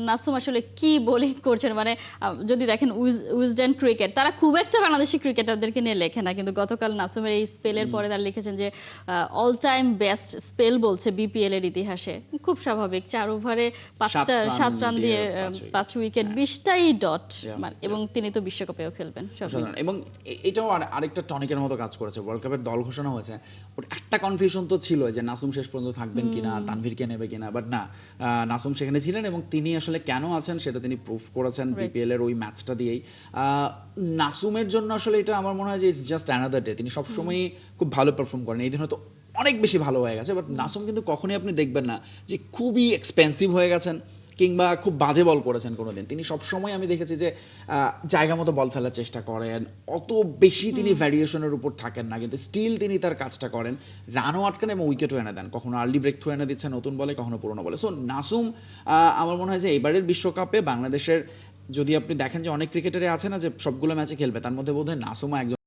নাসুম আসলে কি বোলিং করছেন, মানে যদি দেখেন উইজডেন ক্রিকেট তারা খুব একটা বাংলাদেশি ক্রিকেটারদেরকে নিয়ে লেখে না, কিন্তু গতকাল নাসুমের এই স্পেলের পরে তারা লিখেছেন যে অল টাইম বেস্ট স্পেল বলছে বিপিএল এর ইতিহাসে। খুব স্বাভাবিক, 4 ওভারে 7 রান দিয়ে 5 উইকেট 20টাই ডট, এবং তিনি তো বিশ্বকাপেও খেলবেন সব। এবং এটাও আরেকটা টনিকের মতো কাজ করেছে। ওয়ার্ল্ড কাপের দল ঘোষণা হয়েছে, ওর একটা কনফিউশন তো ছিল যে নাসুম শেষ পর্যন্ত থাকবেন কিনা, তানভীরকে নেবে কিনা, বাট না, নাসুম সেখানে ছিলেন এবং তিনি আসলে কেন আছেন সেটা তিনি প্রুফ করেছেন বিপিএল এর ওই ম্যাচটা দিয়েই। নাসুমের জন্য আসলে এটা আমার মনে হয় যে ইটস জাস্ট অ্যানাদার ডে। তিনি সবসময়ই খুব ভালো পারফর্ম করেন, এই দিন হয়তো অনেক বেশি ভালো হয়ে গেছে, বাট নাসুম কিন্তু কখনোই আপনি দেখবেন না যে খুবই এক্সপেন্সিভ হয়ে গেছেন কিংবা খুব বাজে বল করেছেন কোনো দিন। তিনি সবসময় আমি দেখেছি যে জায়গা মতো বল ফেলার চেষ্টা করেন, অত বেশি তিনি ভ্যারিয়েশনের উপর থাকেন না, কিন্তু স্টিল তিনি তার কাজটা করেন, রানও আটকান এবং উইকেটও এনে দেন, কখনো আর্লি ব্রেক থ্রু এনে দিচ্ছেন নতুন বলে, কখনো পুরোনো বলে। সো নাসুম আমার মনে হয় যে এবারের বিশ্বকাপে বাংলাদেশের, যদি আপনি দেখেন যে অনেক ক্রিকেটারে আছে না যে সবগুলো ম্যাচে খেলবে, তার মধ্যে বোধহয় নাসুমও একজন।